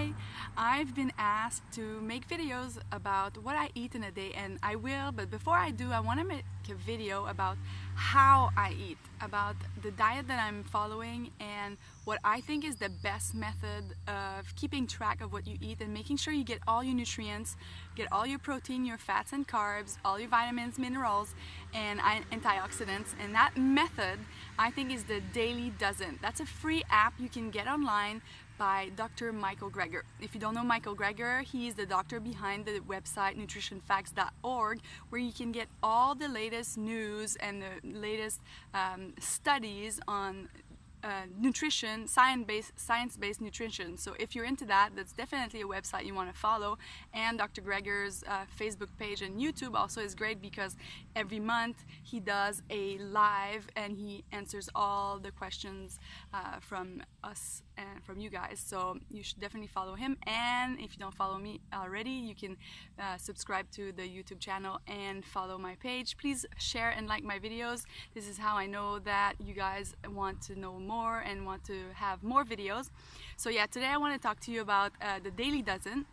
Hi! I've been asked to make videos about what I eat in a day, and I will, but before I do, I want to make a video about how I eat, about the diet that I'm following and what I think is the best method of keeping track of what you eat and making sure you get all your nutrients, get all your protein, your fats and carbs, all your vitamins, minerals, and antioxidants. And that method, I think, is the Daily Dozen. That's a free app you can get online by Dr. Michael Greger. If you don't know Michael Greger, he's the doctor behind the website nutritionfacts.org, where you can get all the latest news and the latest studies on nutrition, science-based nutrition. So if you're into that, that's definitely a website you want to follow. And Dr. Greger's Facebook page and YouTube also is great because every month he does a live and he answers all the questions from us and from you guys. So you should definitely follow him. And if you don't follow me already, you can subscribe to the YouTube channel and follow my page. Please share and like my videos. This is how I know that you guys want to know more and want to have more videos. So yeah, today I want to talk to you about the Daily Dozen.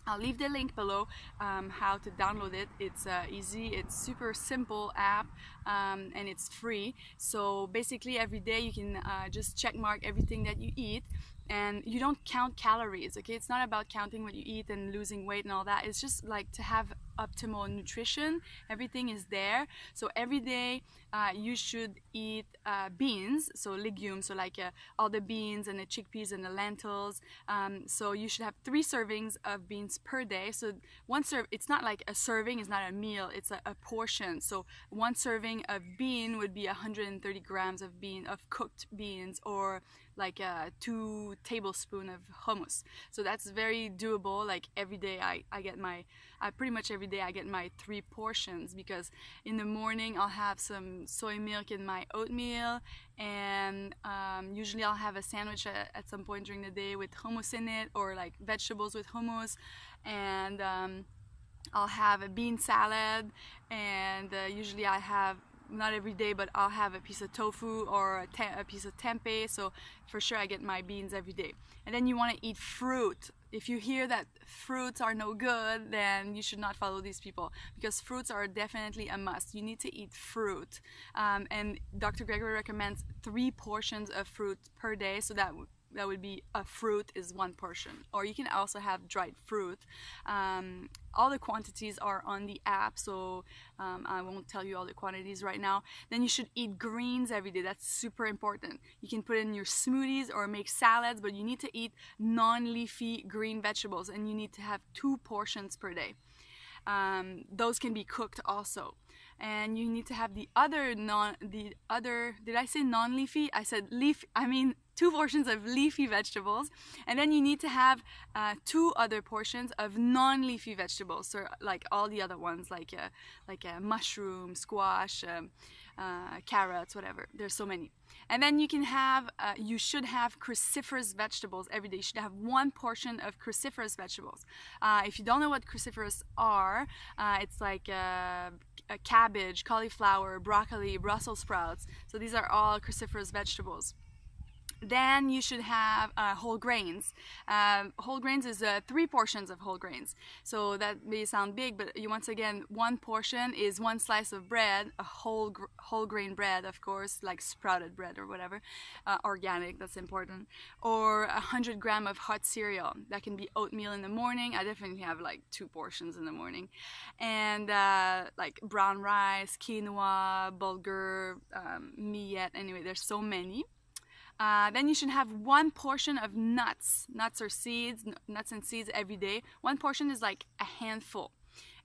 I'll leave the link below how to download it. It's easy, it's super simple app, and it's free. So basically every day you can just check mark everything that you eat, and you don't count calories, okay? It's not about counting what you eat and losing weight and all that. It's just like to have optimal nutrition. Everything is there. So every day you should eat beans, so legumes, so like all the beans and the chickpeas and the lentils. So you should have 3 servings of beans per day. So one it's not like a serving is not a meal, it's a portion. So one serving of bean would be 130 grams of cooked beans, or like 2 tablespoons of hummus. So that's very doable. Like every day I get my pretty much every day I get my 3 portions, because in the morning I'll have some soy milk in my oatmeal, and usually I'll have a sandwich at some point during the day with hummus in it, or like vegetables with hummus, and I'll have a bean salad, and usually I have, not every day, but I'll have a piece of tofu or a piece of tempeh. So for sure I get my beans every day. And then you want to eat fruit. If you hear that fruits are no good, then you should not follow these people, because fruits are definitely a must. You need to eat fruit, and Dr. Greger recommends 3 portions of fruit per day, so that would be a fruit is 1 portion. Or you can also have dried fruit. All the quantities are on the app, so I won't tell you all the quantities right now. Then you should eat greens every day. That's super important. You can put it in your smoothies or make salads, but you need to eat non-leafy green vegetables, and you need to have 2 portions per day. Those can be cooked also. And you need to have the other, did I say non-leafy? I said leaf, 2 portions of leafy vegetables, and then you need to have 2 other portions of non-leafy vegetables, so like all the other ones, like mushroom, squash, carrots, whatever. There's so many. And then you should have cruciferous vegetables every day. You should have 1 portion of cruciferous vegetables. If you don't know what cruciferous are, it's like a cabbage, cauliflower, broccoli, Brussels sprouts. So these are all cruciferous vegetables. Then you should have whole grains. Whole grains is 3 portions of whole grains. So that may sound big, but once again, 1 portion is 1 slice of bread, a whole grain bread, of course, like sprouted bread or whatever, organic, that's important, or 100 grams of hot cereal. That can be oatmeal in the morning. I definitely have like 2 portions in the morning, and like brown rice, quinoa, bulgur, millet. Anyway, there's so many. Then you should have 1 portion of nuts or seeds, nuts and seeds every day. 1 portion is like a handful.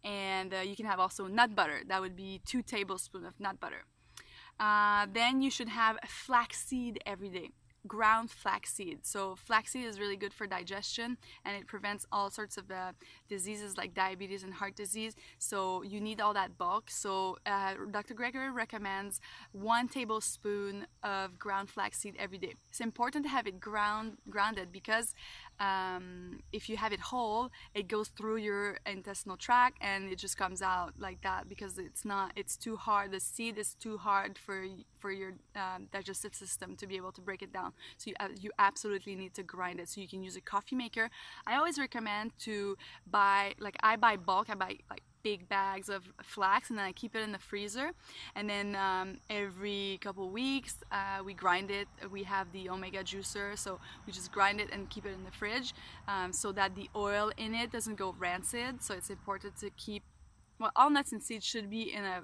And you can have also nut butter. That would be 2 tablespoons of nut butter. Then you should have flaxseed every day. Ground flaxseed. So flaxseed is really good for digestion, and it prevents all sorts of diseases like diabetes and heart disease. So you need all that bulk. So Dr. Greger recommends 1 tablespoon of ground flaxseed every day. It's important to have it grounded, because if you have it whole, it goes through your intestinal tract and it just comes out like that, because it's too hard. The seed is too hard for your digestive system to be able to break it down. So you absolutely need to grind it. So you can use a coffee maker. I always recommend to buy, like I buy bulk, I buy like big bags of flax, and then I keep it in the freezer, and then every couple weeks we grind it. We have the omega juicer, so we just grind it and keep it in the fridge, so that the oil in it doesn't go rancid. So it's important to keep, well, all nuts and seeds should be in a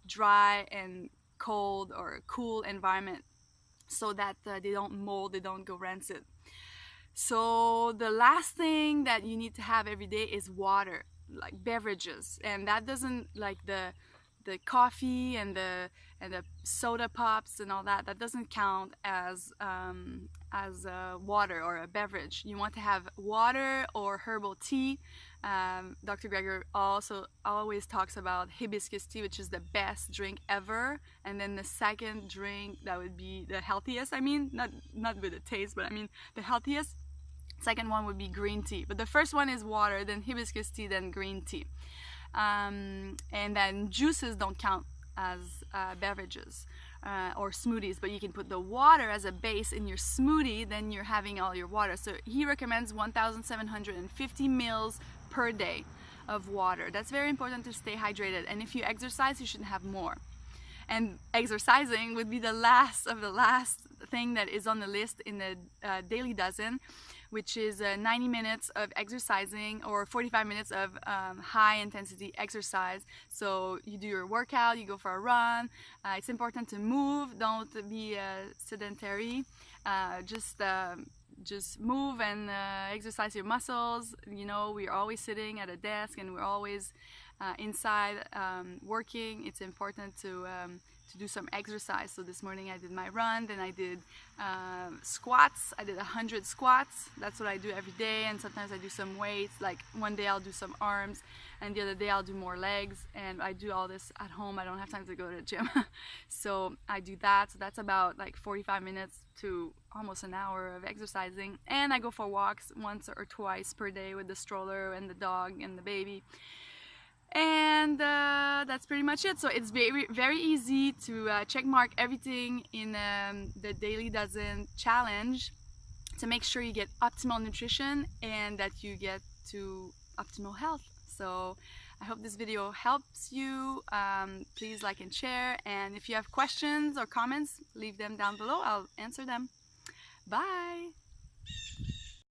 dry and cold or cool environment, so that they don't mold, they don't go rancid. So the last thing that you need to have every day is water, like beverages, and that doesn't, like the coffee and the soda pops and all that, that doesn't count as water or a beverage. You want to have water or herbal tea. Dr. Greger also always talks about hibiscus tea, which is the best drink ever, and then the second drink that would be the healthiest, I mean, not with the taste, but I mean the healthiest, second one would be green tea. But the first one is water, then hibiscus tea, then green tea. And then juices don't count as beverages or smoothies, but you can put the water as a base in your smoothie, then you're having all your water. So he recommends 1,750 mils per day of water. That's very important to stay hydrated, and if you exercise, you should have more. And exercising would be the last of the last thing that is on the list in the Daily Dozen, which is 90 minutes of exercising or 45 minutes of high intensity exercise. So you do your workout, you go for a run. It's important to move, don't be sedentary. Just move and exercise your muscles. You know, we're always sitting at a desk and we're always inside working. It's important to do some exercise. So this morning I did my run, then I did squats. I did 100 squats. That's what I do every day, and sometimes I do some weights. Like one day I'll do some arms, and the other day I'll do more legs, and I do all this at home. I don't have time to go to the gym. So I do that. So that's about like 45 minutes to almost an hour of exercising, and I go for walks once or twice per day with the stroller and the dog and the baby. And that's pretty much it. So it's very easy to check mark everything in the Daily Dozen challenge to make sure you get optimal nutrition and that you get to optimal health. So I hope this video helps you. Please like and share, and if you have questions or comments, leave them down below. I'll answer them. Bye.